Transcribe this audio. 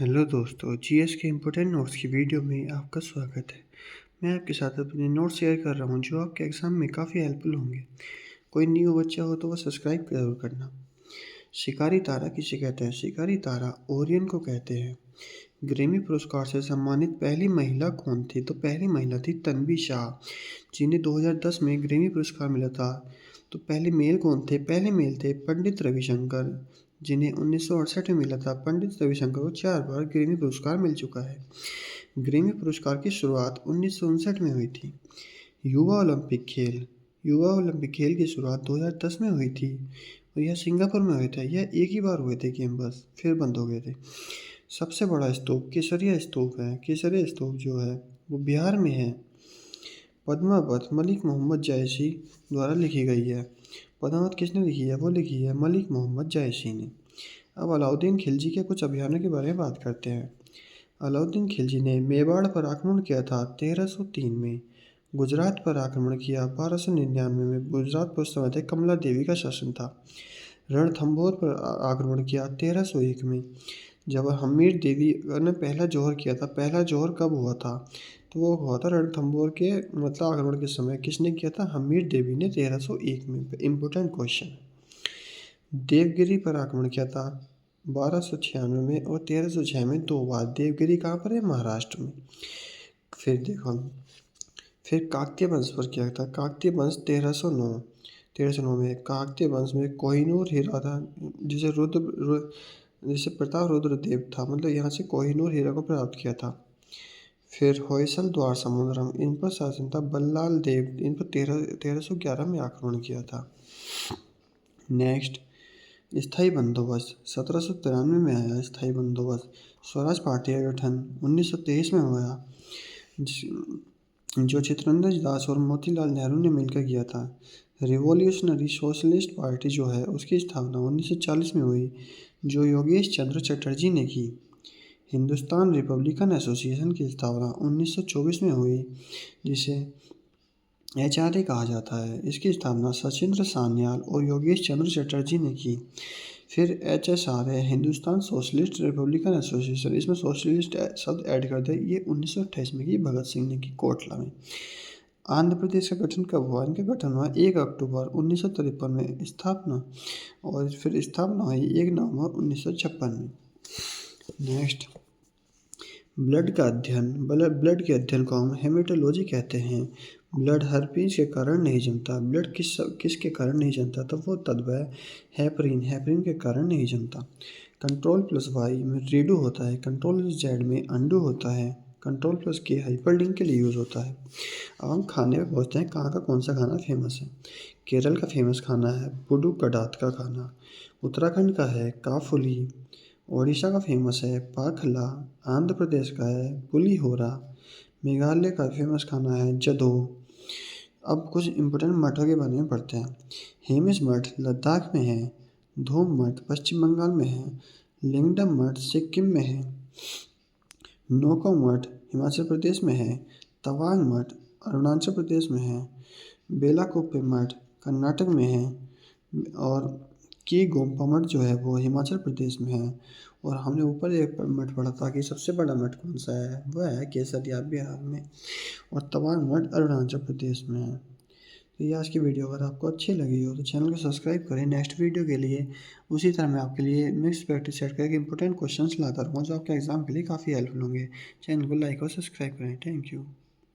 Hello दोस्तों, GS के important notes की वीडियो में आपका स्वागत है। मैं आपके साथ अपने नोट्स शेयर कर रहा हूँ जो आपके एग्ज़ाम में काफ़ी हेल्पफुल होंगे। कोई न्यू बच्चा हो तो वह सब्सक्राइब ज़रूर करना। शिकारी तारा किसे कहते हैं? शिकारी तारा ओरियन को कहते हैं। ग्रैमी पुरस्कार से सम्मानित पहली महिला कौन थी? तो पहली महिला थी तन्वी शाह, जिन्हें 2010 में ग्रैमी पुरस्कार मिला था। तो पहले मेल कौन थे? पहले मेल थे पंडित रविशंकर, जिन्हें 1968 में मिला था। पंडित रविशंकर को 4 बार ग्रैमी पुरस्कार मिल चुका है। ग्रैमी पुरस्कार की शुरुआत 1959 में हुई थी। युवा ओलंपिक खेल युवा ओलंपिक खेल की शुरुआत 2010 में हुई थी और यह सिंगापुर में हुए थे। यह एक ही बार हुए थे गेम, बस फिर बंद हो गए थे। सबसे बड़ा स्तूप केसरिया स्तूप है। केसरिया स्तूप जो है वो बिहार में है। पद्मावत मलिक मोहम्मद जायसी द्वारा लिखी गई है। पद्मावत किसने लिखी है? वो लिखी है मलिक मोहम्मद जायसी ने। अब अलाउद्दीन खिलजी के कुछ अभियानों के बारे में बात करते हैं। अलाउद्दीन खिलजी ने मेवाड़ पर आक्रमण किया था 1303 में। गुजरात पर आक्रमण किया 1299 में। गुजरात पर उस समय तक कमला देवी का शासन था। रणथंभौर पर आक्रमण किया 1301 में। जब हमीर देवी ने पहला जौहर किया था। पहला जौहर कब हुआ था? तो वो हुआ था रणथंभौर के आक्रमण के समय। किसने किया था? हमीर देवी ने 1301 में। Important question. देवगिरी पर आक्रमण किया था 1296 में और 1306 में 2 बार। देवगिरी कहाँ पर है? महाराष्ट्र में। फिर देखो, फिर काकतीय वंश पर क्या था? काकतीय वंश 1309 में। काकतीय वंश में कोहिनूर हीरा था, जिसे प्रताप रुद्र देव था। मतलब यहाँ से कोहिनूर हीरा को प्राप्त किया था। फिर होयसल द्वार समुद्रम, इन पर शासन था बल्लाल देव। इन पर 1311 में आक्रमण किया था। नेक्स्ट, स्थायी बंदोबस्त 1793 में आया। स्थायी बंदोबस्त स्वराज पार्टी का गठन 1923 में हुआ, जो चित्तरंजन दास और मोतीलाल नेहरू ने मिलकर किया था। रिवॉल्यूशनरी सोशलिस्ट पार्टी जो है उसकी स्थापना 1940 में हुई, जो योगेश चंद्र चटर्जी ने की। हिंदुस्तान रिपब्लिकन एसोसिएशन की स्थापना 1924 में हुई, जिसे HRA कहा जाता है। इसकी स्थापना सचिंद्र सान्याल और योगेश चंद्र चटर्जी ने की। फिर HSRA Hindustan socialist Republican association, इसमें सोशलिस्ट शब्द ऐड कर दिया। ये 1928 में की, भगत सिंह ने की कोटला में। आंध्र प्रदेश का गठन कब हुआ? इनका गठन हुआ 1 अक्टूबर 1953 में स्थापना, और फिर स्थापना हुई 1 नवंबर 1956 में। नेक्स्ट, ब्लड का अध्ययन। ब्लड के अध्ययन को हम हेमेटोलॉजी कहते हैं। ब्लड हर्पीज के कारण नहीं जमता। ब्लड किसके कारण नहीं जमता? तो वो तत्व है हेपरिन के कारण नहीं जमता। कंट्रोल प्लस वाई में रीडू होता है। कंट्रोल प्लस जेड में अंडू होता है। कंट्रोल प्लस के हाइपरलिंक के लिए यूज़ होता है। अब हम खाने में पहुँचते हैं। कहाँ का कौन सा खाना फेमस है? केरल का फेमस खाना है पुडू कडात का खाना। उत्तराखंड का है काफुली। ओडिशा का फेमस है पाखला। आंध्र प्रदेश का है पुलिहोरा। मेघालय का फेमस खाना है जदो। अब कुछ इम्पोर्टेंट मठों के बारे में पढ़ते हैं। हेमिस मठ लद्दाख में है। धूम मठ पश्चिम बंगाल में है। लिंगडम मठ सिक्किम में है। नौका मठ हिमाचल प्रदेश में है। तवांग मठ अरुणाचल प्रदेश में है। बेलाकुप्पे मठ कर्नाटक में है। और की गोम्पा मठ जो है वो हिमाचल प्रदेश में है। और हमने ऊपर एक मठ पढ़ा था कि सबसे बड़ा मठ कौन सा है? वह है केसरिया बिहार में, और तवांग मठ अरुणाचल प्रदेश में है। तो ये आज की वीडियो अगर आपको अच्छी लगी हो तो चैनल को सब्सक्राइब करें नेक्स्ट वीडियो के लिए। उसी तरह मैं आपके लिए मिक्स प्रैक्टिस सेट करके इंपॉर्टेंट क्वेश्चंस लाता रहूँगा जो आपके एग्जाम के लिए काफ़ी हेल्पफुल होंगे। चैनल को लाइक और सब्सक्राइब करें। Thank you.